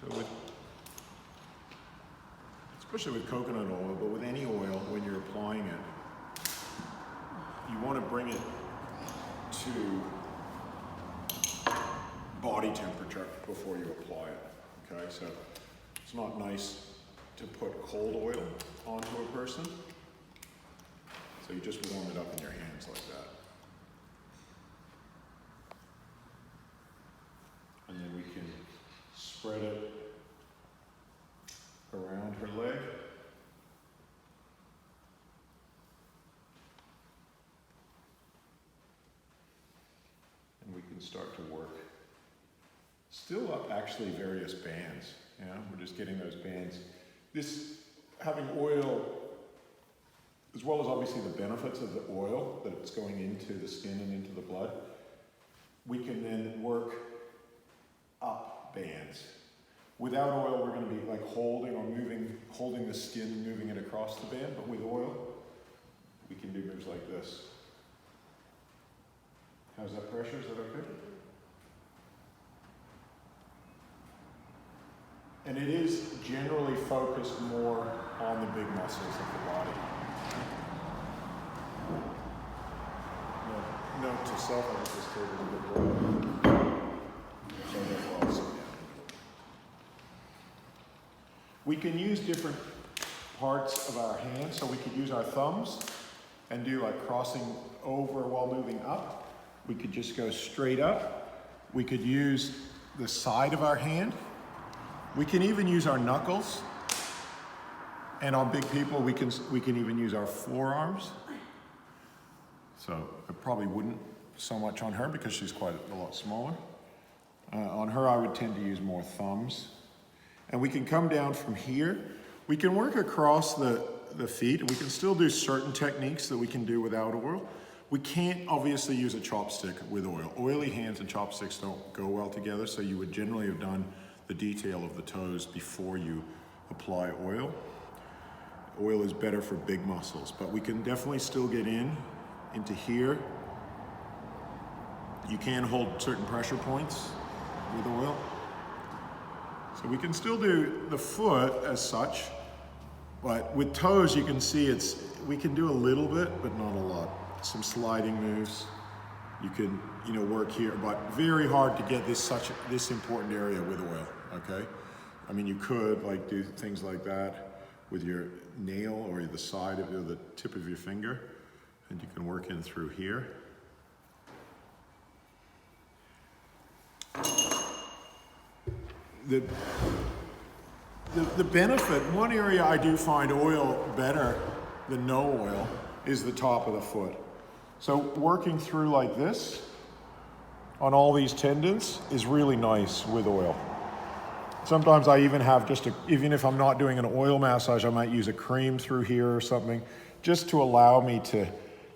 So especially with coconut oil, but with any oil, when you're applying it, you want to bring it to body temperature before you apply it, okay? So it's not nice to put cold oil onto a person. So you just warm it up in your hands like that. And then we can spread it around her leg. And we can start to work. Still up actually various bands, you know, we're just getting those bands. This, having oil, as well as obviously the benefits of the oil, that it's going into the skin and into the blood, we can then work up bands. Without oil, we're going to be like holding the skin and moving it across the band, but with oil, we can do moves like this. How's that pressure? Is that okay? And it is generally focused more on the big muscles of the body. Note to self, I think this table is a bit broad. So therefore I'll sit down. We can use different parts of our hands, so we could use our thumbs and do like crossing over while moving up. We could just go straight up. We could use the side of our hand. We can even use our knuckles. And on big people, we can even use our forearms. So it probably wouldn't so much on her because she's quite a lot smaller. On her, I would tend to use more thumbs. And we can come down from here. We can work across the feet, and we can still do certain techniques that we can do without oil. We can't obviously use a chopstick with oil. Oily hands and chopsticks don't go well together, so you would generally have done the detail of the toes before you apply oil. Oil is better for big muscles, but we can definitely still get into here. You can hold certain pressure points with oil. So we can still do the foot as such, but with toes you can see we can do a little bit, but not a lot. Some sliding moves. You can, work here, but very hard to get this important area with oil, okay? I mean, you could do things like that with your nail or the side of the tip of your finger, and you can work in through here. The benefit, one area I do find oil better than no oil is the top of the foot. So working through like this on all these tendons is really nice with oil. Sometimes I even have even if I'm not doing an oil massage, I might use a cream through here or something, just to allow me to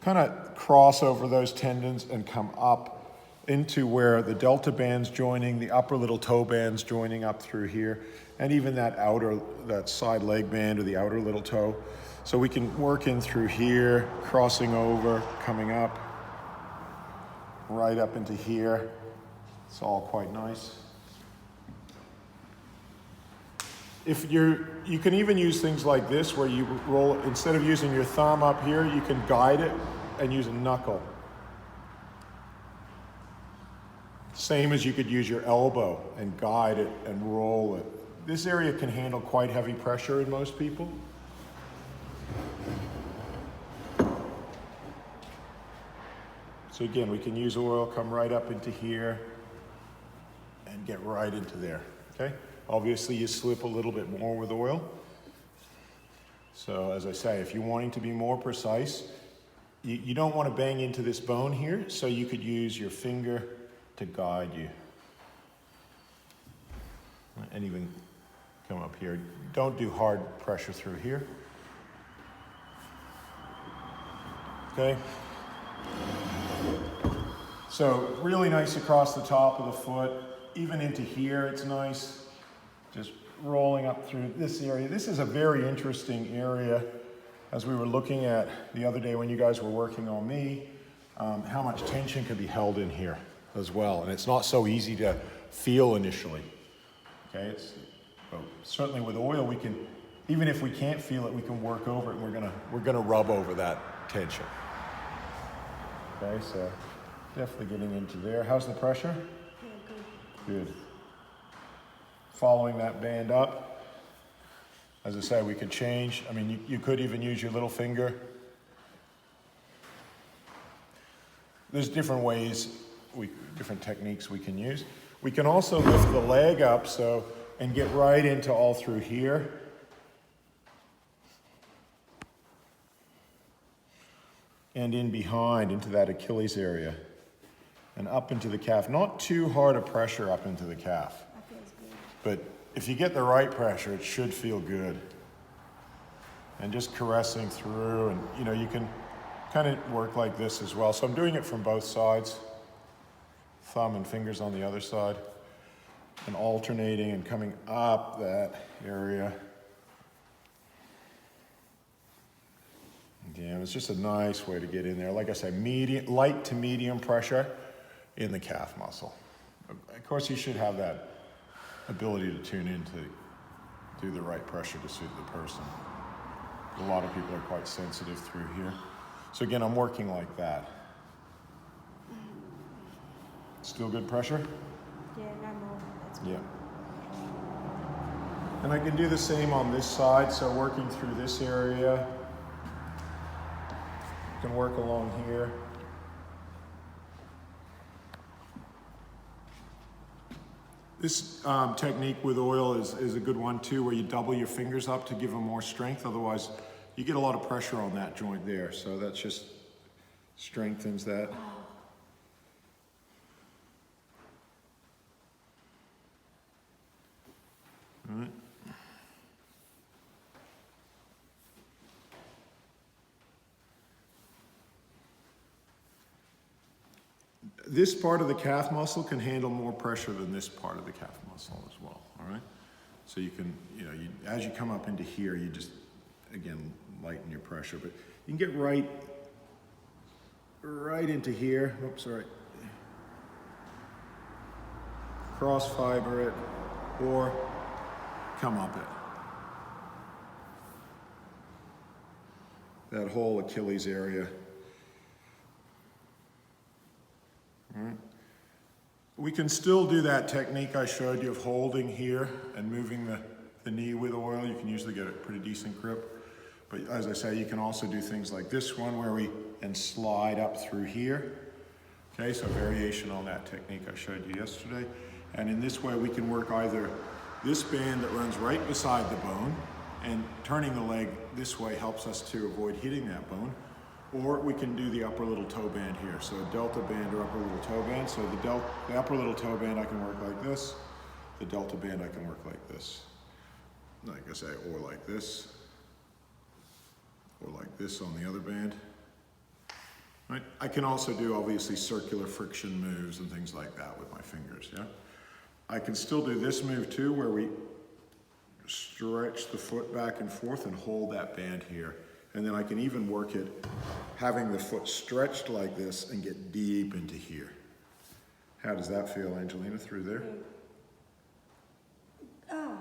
kind of cross over those tendons and come up into where the delta band's joining, the upper little toe band's joining up through here, and even that side leg band or the outer little toe. So we can work in through here, crossing over, coming up, right up into here. It's all quite nice. You can even use things like this where you roll, instead of using your thumb up here, you can guide it and use a knuckle. Same as you could use your elbow and guide it and roll it. This area can handle quite heavy pressure in most people. So again, we can use oil, come right up into here and get right into there, okay? Obviously you slip a little bit more with oil. So as I say, if you're wanting to be more precise, you don't want to bang into this bone here, so you could use your finger to guide you. And even come up here. Don't do hard pressure through here. Okay? So really nice across the top of the foot, even into here it's nice. Just rolling up through this area. This is a very interesting area, as we were looking at the other day when you guys were working on me, how much tension could be held in here as well. And it's not so easy to feel initially. Okay, But certainly with oil, we can, even if we can't feel it, we can work over it, and we're gonna rub over that tension. Okay, so definitely getting into there. How's the pressure? Yeah, good. Good. Following that band up. As I say, we could change. I mean, you could even use your little finger. There's different ways, different techniques we can use. We can also lift the leg up and get right into all through here. And in behind, into that Achilles area. And up into the calf. Not too hard a pressure up into the calf. That feels good. But if you get the right pressure, it should feel good. And just caressing through, and you can kind of work like this as well. So I'm doing it from both sides. Thumb and fingers on the other side. And alternating and coming up that area. Again, it's just a nice way to get in there. Like I said, light to medium pressure in the calf muscle. Of course, you should have that ability to tune in to do the right pressure to suit the person. A lot of people are quite sensitive through here. So again, I'm working like that. Still good pressure? Yeah, no more. That's good. Yeah. And I can do the same on this side, so working through this area. You can work along here. This technique with oil is a good one too, where you double your fingers up to give them more strength. Otherwise, you get a lot of pressure on that joint there. So that just strengthens that. All right. This part of the calf muscle can handle more pressure than this part of the calf muscle as well, all right? So you can, as you come up into here, you just, again, lighten your pressure, but you can get right into here. Oops, sorry. Cross fiber it, or come up it. That whole Achilles area. All right. We can still do that technique I showed you of holding here and moving the knee with oil. You can usually get a pretty decent grip. But as I say, you can also do things like this one where we slide up through here. Okay, so variation on that technique I showed you yesterday. And in this way, we can work either this band that runs right beside the bone, and turning the leg this way helps us to avoid hitting that bone. Or we can do the upper little toe band here. So a delta band or upper little toe band. So the upper little toe band I can work like this. The delta band I can work like this. Like I say, or like this. Or like this on the other band. Right? I can also do obviously circular friction moves and things like that with my fingers, yeah? I can still do this move too, where we stretch the foot back and forth and hold that band here. And then I can even work it having the foot stretched like this and get deep into here. How does that feel, Angelina, through there? Oh,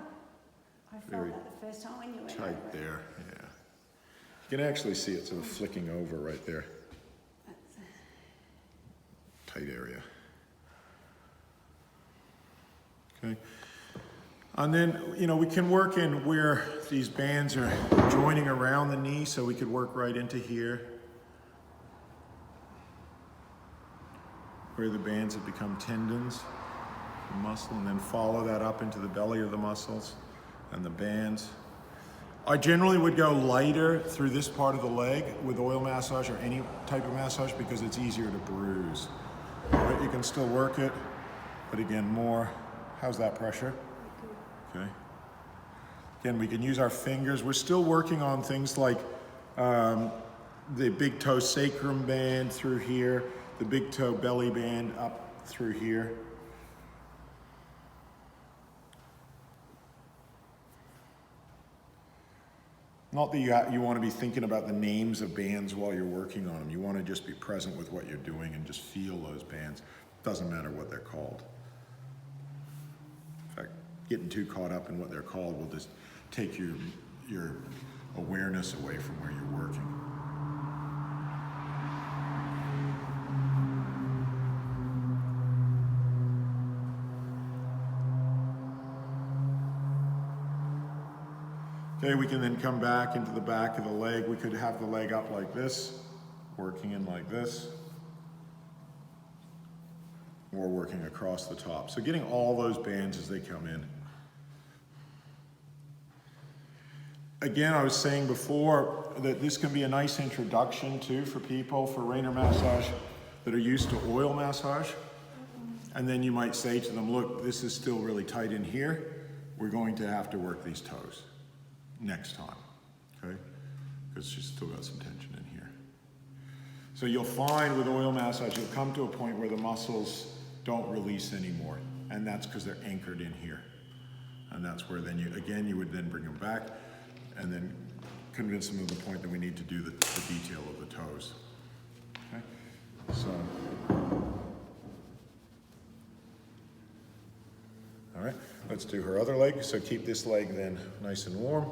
I felt Very that the first time when you went tight over it. there, yeah. You can actually see it sort of flicking over right there. Tight area. Okay. And then, we can work in where these bands are joining around the knee, so we could work right into here. Where the bands have become tendons, the muscle, and then follow that up into the belly of the muscles and the bands. I generally would go lighter through this part of the leg with oil massage or any type of massage because it's easier to bruise. Right? You can still work it, but again, more. How's that pressure? Okay. Again, we can use our fingers. We're still working on things like the big toe sacrum band through here, the big toe belly band up through here. Not that you want to be thinking about the names of bands while you're working on them. You want to just be present with what you're doing and just feel those bands. Doesn't matter what they're called. In fact, getting too caught up in what they're called will just take your awareness away from where you're working. Okay, we can then come back into the back of the leg. We could have the leg up like this, working in like this, or working across the top. So getting all those bands as they come in. Again, I was saying before that this can be a nice introduction too for people for Raynor massage that are used to oil massage. And then you might say to them, look, this is still really tight in here. We're going to have to work these toes next time, okay? Because she's still got some tension in here. So you'll find with oil massage, you'll come to a point where the muscles don't release anymore. And that's because they're anchored in here. And that's where then you would then bring them back and then convince them of the point that we need to do the detail of the toes. Okay, so. All right, let's do her other leg. So keep this leg then nice and warm.